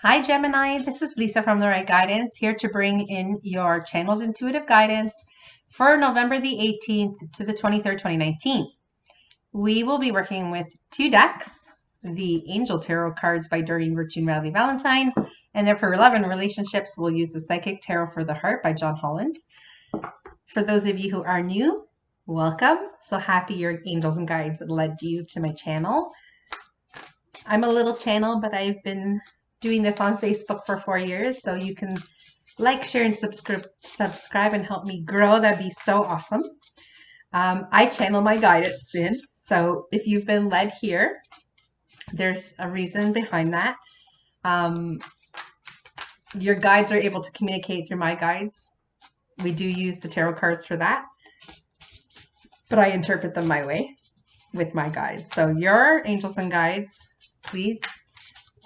Hi Gemini, this is Lisa from The Right Guidance, here to bring in your channeled intuitive guidance for November the 18th to the 23rd, 2019. We will be working with two decks, the Angel Tarot cards by Doreen Virtue and Radley Valentine, and then for love and relationships, we'll use the Psychic Tarot for the Heart by John Holland. For those of you who are new, welcome. So happy your angels and guides led you to my channel. I'm a little channel, but I've been doing this on Facebook for 4 years, so you can like, share, and subscribe and help me grow. That'd be so awesome. I channel my guidance in, so if you've been led here, there's a reason behind that. Your guides are able to communicate through my guides. We do use the tarot cards for that, but I interpret them my way with my guides. So your angels and guides, please,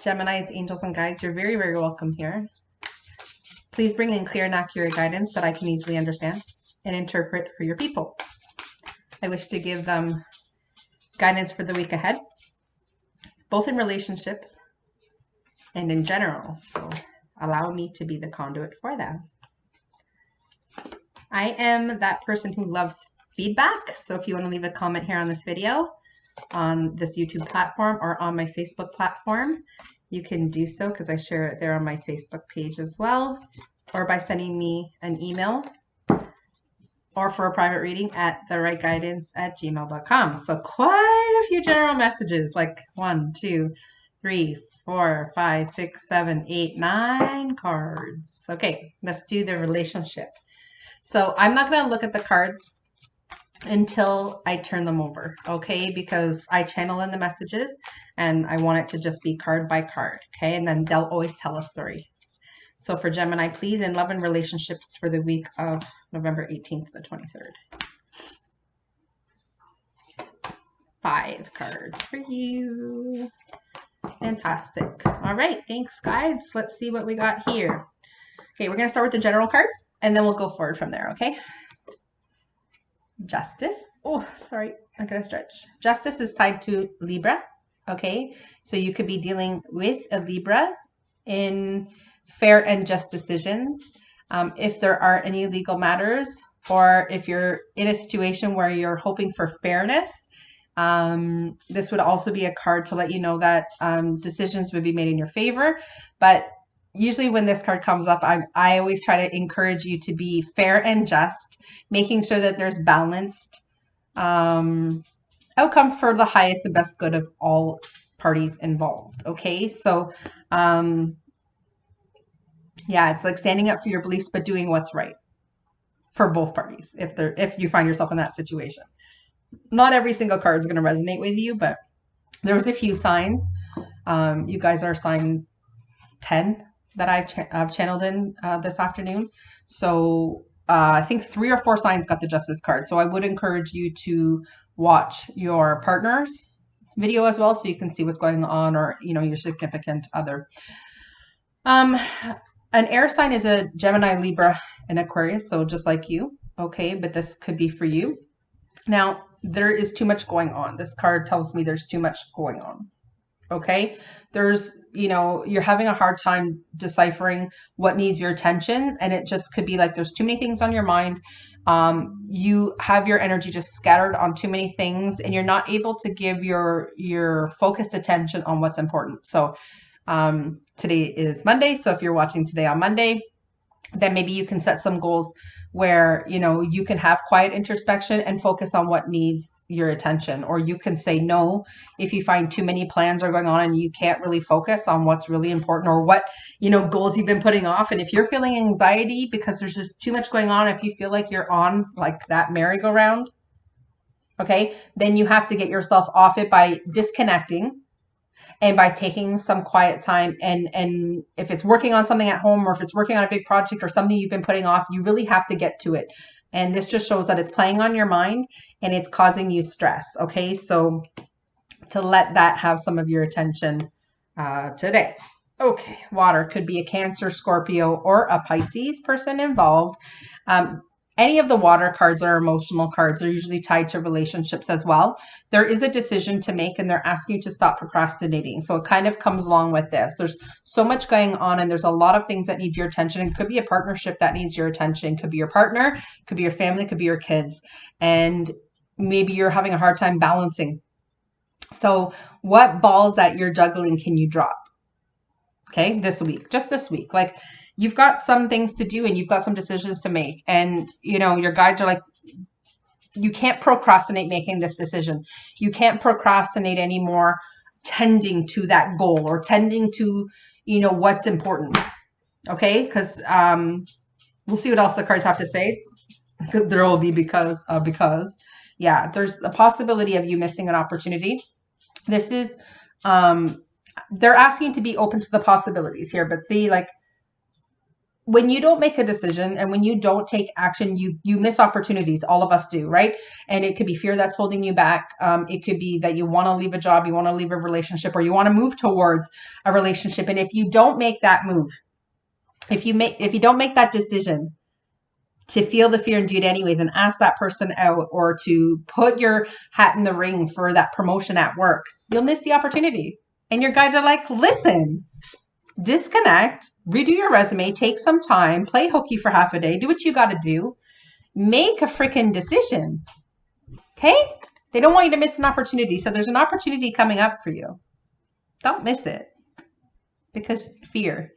Gemini's angels and guides, you're very, very welcome here. Please bring in clear and accurate guidance that I can easily understand and interpret for your people. I wish to give them guidance for the week ahead, both in relationships and in general. So allow me to be the conduit for them. I am that person who loves feedback. So if you want to leave a comment here on this video, on this YouTube platform, or on my Facebook platform, you can do so because I share it there on my Facebook page as well, or by sending me an email, or for a private reading at therightguidance@gmail.com. So quite a few general messages, like 1, 2, 3, 4, 5, 6, 7, 8, 9 cards. Okay, let's do the relationship. So I'm not going to look at the cards until I turn them over, okay? Because I channel in the messages and I want it to just be card by card, okay? And then they'll always tell a story. So for Gemini, please, in love and relationships for the week of November 18th to the 23rd. 5 cards for you. Fantastic. All right, thanks, guides. Let's see what we got here. Okay, we're going to start with the general cards, and then we'll go forward from there, okay? Justice. Oh, sorry, I gotta stretch. Justice is tied to Libra, okay? So you could be dealing with a Libra in fair and just decisions. If there are any legal matters, or if you're in a situation where you're hoping for fairness, this would also be a card to let you know that decisions would be made in your favor. But usually when this card comes up, I always try to encourage you to be fair and just, making sure that there's balanced outcome for the highest and best good of all parties involved. Okay, so yeah, it's like standing up for your beliefs, but doing what's right for both parties if you find yourself in that situation. Not every single card is going to resonate with you, but there was a few signs. You guys are sign 10 that I've channeled in this afternoon. So I think 3 or 4 signs got the Justice card. So I would encourage you to watch your partner's video as well, so you can see what's going on, or your significant other. An air sign is a Gemini, Libra, and Aquarius, so just like you, okay? But this could be for you. Now, there is too much going on. This card tells me there's too much going on. Okay, there's, you're having a hard time deciphering what needs your attention, and it just could be like there's too many things on your mind. You have your energy just scattered on too many things, and you're not able to give your focused attention on what's important. So today is Monday, so if you're watching today on Monday, then maybe you can set some goals where you can have quiet introspection and focus on what needs your attention. Or you can say no if you find too many plans are going on and you can't really focus on what's really important, or what goals you've been putting off. And if you're feeling anxiety because there's just too much going on, if you feel like you're on like that merry-go-round, okay, then you have to get yourself off it by disconnecting and by taking some quiet time. And if it's working on something at home, or if it's working on a big project or something you've been putting off, you really have to get to it. And this just shows that it's playing on your mind and it's causing you stress. Okay, so to let that have some of your attention today. Okay, water could be a Cancer, Scorpio, or a Pisces person involved. Any of the water cards are emotional cards. They're usually tied to relationships as well. There is a decision to make, and they're asking you to stop procrastinating. So it kind of comes along with this. There's so much going on, and there's a lot of things that need your attention. It could be a partnership that needs your attention. It could be your partner, it could be your family, it could be your kids. And maybe you're having a hard time balancing. So what balls that you're juggling can you drop? Okay, this week, just this week. Like, you've got some things to do and you've got some decisions to make. And, you know, your guides are like, you can't procrastinate making this decision. You can't procrastinate anymore tending to that goal or tending to, you know, what's important. Okay, because we'll see what else the cards have to say. There will be because, yeah, there's a possibility of you missing an opportunity. This is, they're asking to be open to the possibilities here, but see, like, when you don't make a decision and when you don't take action, you miss opportunities. All of us do, right? And it could be fear that's holding you back. It could be that you want to leave a job, you want to leave a relationship, or you want to move towards a relationship. And if you don't make that move, if you don't make that decision to feel the fear and do it anyways and ask that person out, or to put your hat in the ring for that promotion at work, you'll miss the opportunity. And your guides are like, listen, disconnect, redo your resume, take some time, play hooky for half a day, do what you got to do, make a freaking decision. Okay? They don't want you to miss an opportunity. So there's an opportunity coming up for you. Don't miss it, because fear.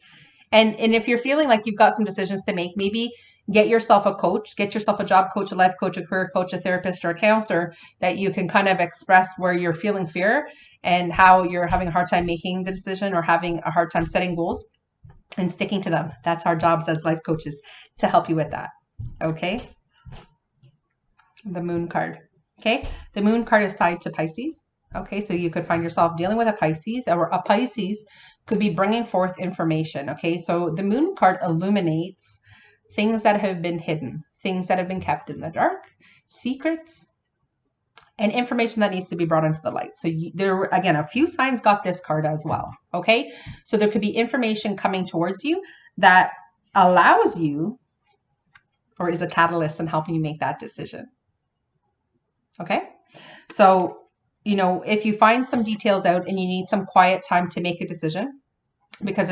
And if you're feeling like you've got some decisions to make, maybe get yourself a coach, get yourself a job coach, a life coach, a career coach, a therapist, or a counselor that you can kind of express where you're feeling fear and how you're having a hard time making the decision or having a hard time setting goals and sticking to them. That's our jobs as life coaches, to help you with that. Okay. The moon card. Okay. The moon card is tied to Pisces. Okay. So you could find yourself dealing with a Pisces, or a Pisces could be bringing forth information. Okay. So the moon card illuminates things that have been hidden, things that have been kept in the dark, secrets, and information that needs to be brought into the light. So there, again, a few signs got this card as well. Okay. So there could be information coming towards you that allows you, or is a catalyst in helping you make that decision. Okay. So, you know, if you find some details out and you need some quiet time to make a decision, because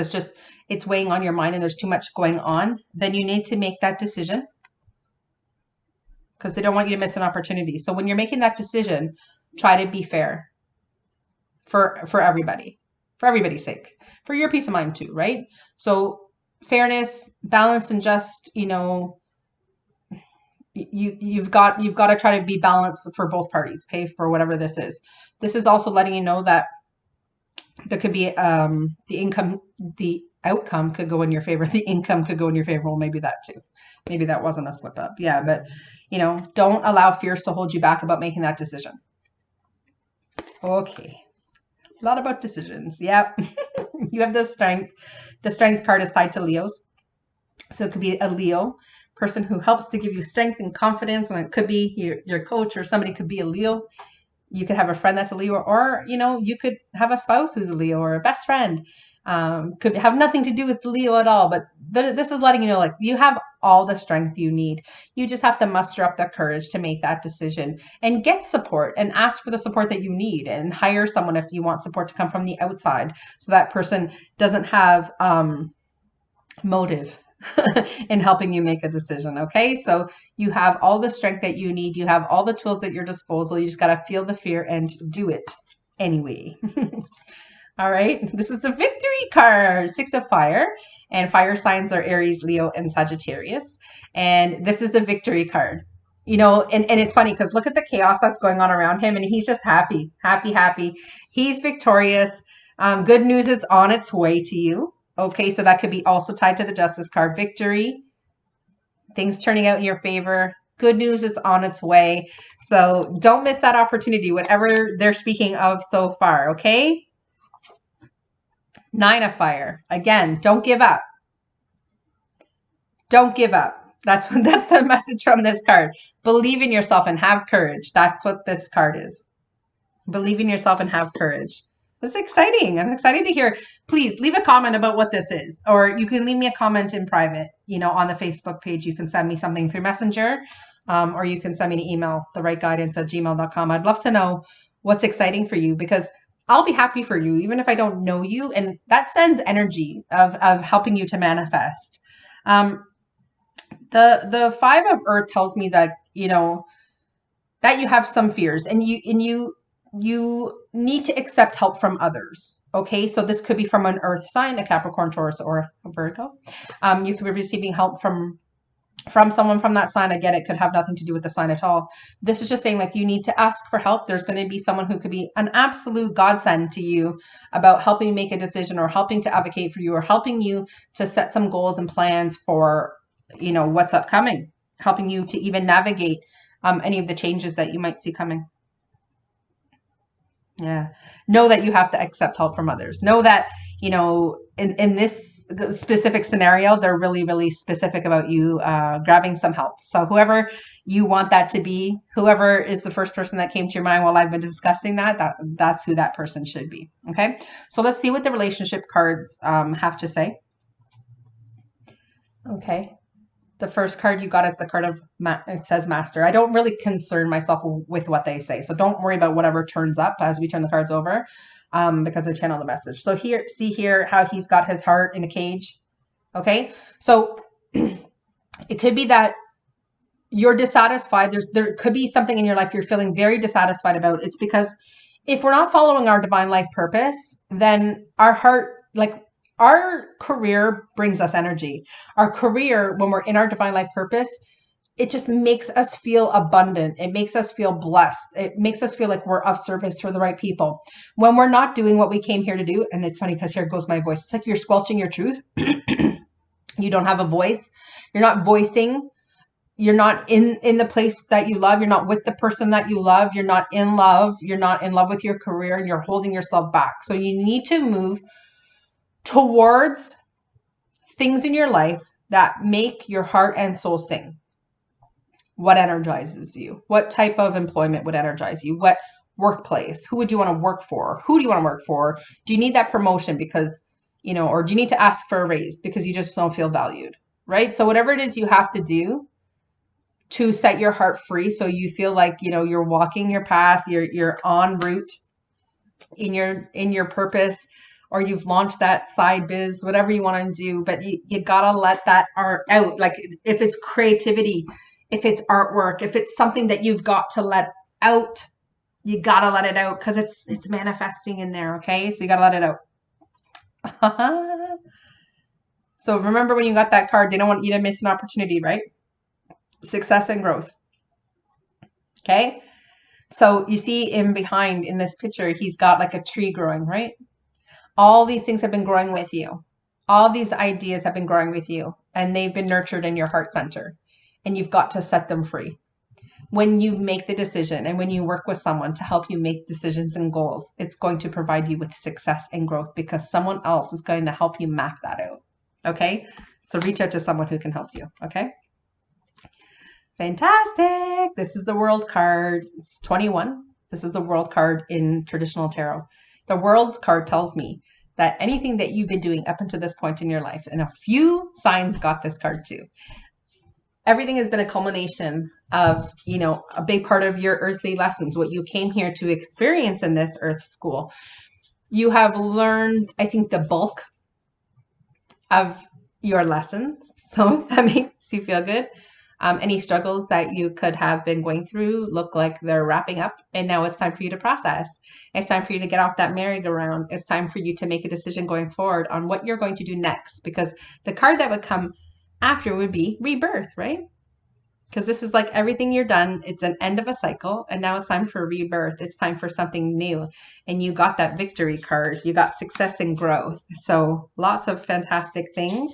it's weighing on your mind and there's too much going on, then you need to make that decision, because they don't want you to miss an opportunity. So when you're making that decision, try to be fair for everybody, for everybody's sake, for your peace of mind too, right? So fairness, balanced, and just, you know, you've got to try to be balanced for both parties, okay, for whatever this is. This is also letting you know that there could be the outcome could go in your favor. The income could go in your favor. Well, maybe that too. Maybe that wasn't a slip up. Yeah, but, you know, don't allow fears to hold you back about making that decision. Okay. A lot about decisions. Yep. You have the strength. The strength card is tied to Leos. So it could be a Leo person who helps to give you strength and confidence. And it could be your coach, or somebody could be a Leo. You could have a friend that's a Leo, or, you know, you could have a spouse who's a Leo, or a best friend. Could have nothing to do with Leo at all, but this is letting you know, like, you have all the strength you need. You just have to muster up the courage to make that decision and get support, and ask for the support that you need, and hire someone if you want support to come from the outside, so that person doesn't have motive in helping you make a decision. Okay. So you have all the strength that you need. You have all the tools at your disposal. You just got to feel the fear and do it anyway. All right. This is the victory card, 6 of fire, and fire signs are Aries, Leo, and Sagittarius. And this is the victory card, you know, and it's funny because look at the chaos that's going on around him, and he's just happy. He's victorious. Good news is on its way to you. Okay, so that could be also tied to the Justice card. Victory, things turning out in your favor. Good news, it's on its way. So don't miss that opportunity, whatever they're speaking of so far, okay? 9 of fire. Again, don't give up. Don't give up. That's the message from this card. Believe in yourself and have courage. That's what this card is. Believe in yourself and have courage. This is exciting. I'm excited to hear. Please leave a comment about what this is, or you can leave me a comment in private, on the Facebook page. You can send me something through Messenger, or you can send me an email, therightguidance@gmail.com. I'd love to know what's exciting for you, because I'll be happy for you, even if I don't know you. And that sends energy of helping you to manifest. The Five of Earth tells me that, that you have some fears, and you need to accept help from others. Okay, so this could be from an Earth sign, a Capricorn, Taurus, or a Virgo. You could be receiving help from someone from that sign. I get it could have nothing to do with the sign at all. This is just saying, like, you need to ask for help. There's going to be someone who could be an absolute godsend to you about helping make a decision, or helping to advocate for you, or helping you to set some goals and plans for, what's upcoming, helping you to even navigate any of the changes that you might see coming. Yeah. Know that you have to accept help from others. Know that, in this specific scenario, they're really, really specific about you grabbing some help. So whoever you want that to be, whoever is the first person that came to your mind while I've been discussing that's who that person should be. Okay. So let's see what the relationship cards have to say. Okay. The first card you got is the card of, it says Master. I don't really concern myself with what they say. So don't worry about whatever turns up as we turn the cards over, because I channel the message. So see here how he's got his heart in a cage. Okay. So it could be that you're dissatisfied. There could be something in your life you're feeling very dissatisfied about. It's because if we're not following our divine life purpose, then our heart, like, our career brings us energy. Our career, when we're in our divine life purpose, it just makes us feel abundant. It makes us feel blessed. It makes us feel like we're of service for the right people. When we're not doing what we came here to do, and it's funny because here goes my voice. It's like you're squelching your truth. You don't have a voice. You're not voicing. You're not in the place that you love. You're not with the person that you love. You're not in love. You're not in love with your career, and you're holding yourself back. So you need to move towards things in your life that make your heart and soul sing. What energizes you? What type of employment would energize you? What workplace? Who would you want to work for? Who do you want to work for? Do you need that promotion because, or do you need to ask for a raise because you just don't feel valued, right? So whatever it is you have to do to set your heart free, so you feel like, you're walking your path, you're en route in your purpose, or you've launched that side biz, whatever you want to do, but you gotta let that art out. Like, if it's creativity, if it's artwork, if it's something that you've got to let out, you gotta let it out, because it's manifesting in there. Okay, so you gotta let it out. So remember, when you got that card, they don't want you to miss an opportunity, right? Success and growth. Okay, so you see in behind in this picture, he's got like a tree growing, right? All these things have been growing with you. All these ideas have been growing with you, and they've been nurtured in your heart center, and you've got to set them free. When you make the decision, and when you work with someone to help you make decisions and goals, it's going to provide you with success and growth, because someone else is going to help you map that out. Okay. So reach out to someone who can help you. Okay. Fantastic. This is the World card. It's 21. This is the World card in traditional tarot. The World card tells me that anything that you've been doing up until this point in your life, and a few signs got this card too, everything has been a culmination of, a big part of your earthly lessons, what you came here to experience in this earth school. You have learned, I think, the bulk of your lessons. So that makes you feel good. Any struggles that you could have been going through look like they're wrapping up, and now it's time for you to process. It's time for you to get off that merry-go-round. It's time for you to make a decision going forward on what you're going to do next, because the card that would come after would be rebirth, right? Because this is like everything you're done. It's an end of a cycle, and now it's time for rebirth. It's time for something new, and you got that victory card. You got success and growth. So lots of fantastic things.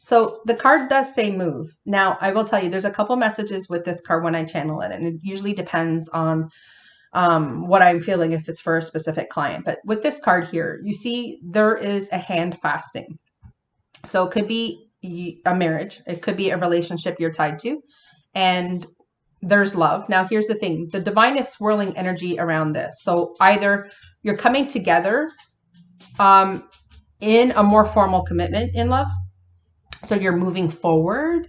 So the card does say move. Now, I will tell you, there's a couple messages with this card when I channel it, and it usually depends on what I'm feeling, if it's for a specific client. But with this card here, you see there is a hand fasting. So it could be a marriage. It could be a relationship you're tied to. And there's love. Now, here's the thing. The divine is swirling energy around this. So either you're coming together in a more formal commitment in love. So you're moving forward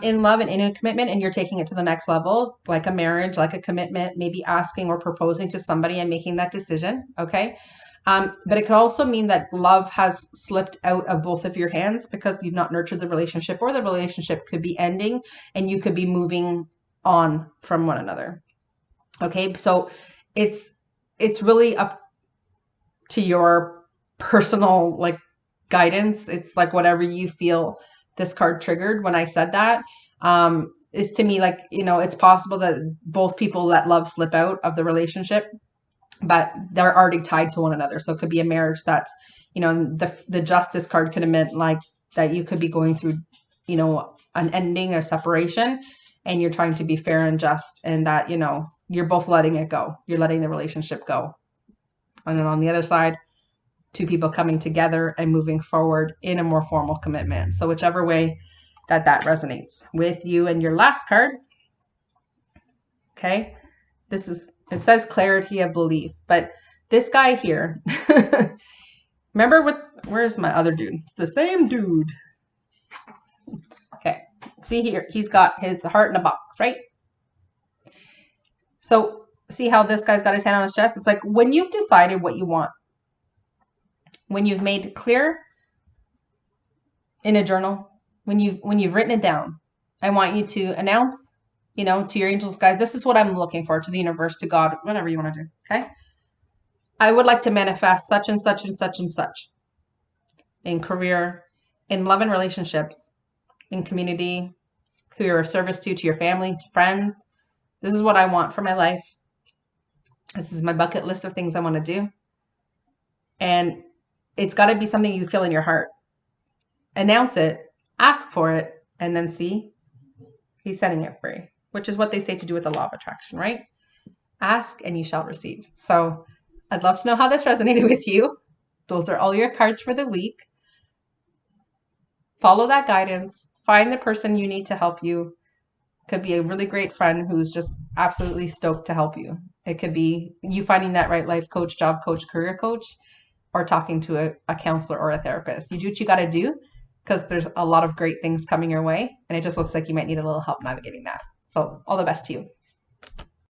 in love and in a commitment, and you're taking it to the next level, like a marriage, like a commitment, maybe asking or proposing to somebody and making that decision. Okay. But it could also mean that love has slipped out of both of your hands because you've not nurtured the relationship, or the relationship could be ending and you could be moving on from one another. Okay. So it's really up to your personal like guidance. It's like whatever you feel this card triggered when I said that. Is to me like, you know, it's possible that both people let love slip out of the relationship, but they're already tied to one another. So it could be a marriage that's, you know, the justice card could have meant like that you could be going through, you know, an ending, a separation, and you're trying to be fair and just, and that, you know, you're both letting it go. You're letting the relationship go. And then on the other side, two people coming together and moving forward in a more formal commitment. So whichever way that resonates with you. And your last card, okay, it says clarity of belief, but this guy here, remember where's my other dude? It's the same dude. Okay, see here, he's got his heart in a box, right? So see how this guy's got his hand on his chest? It's like when you've decided what you want, when you've made it clear in a journal, when you've written it down, I want you to announce, you know, to your angels, guys, this is what I'm looking for, to the universe, to God, whatever you want to do. Okay. I would like to manifest such and such and such and such in career, in love and relationships, in community, who you're of service to your family, to friends. This is what I want for my life. This is my bucket list of things I want to do. And it's got to be something you feel in your heart. Announce it, ask for it, and then see, he's setting it free, which is what they say to do with the law of attraction, right? Ask and you shall receive. So I'd love to know how this resonated with you. Those are all your cards for the week. Follow that guidance. Find the person you need to help you. Could be a really great friend who's just absolutely stoked to help you. It could be you finding that right life coach, job coach, career coach, or talking to a counselor or a therapist. You do what you got to do, because there's a lot of great things coming your way, and it just looks like you might need a little help navigating that. So all the best to you.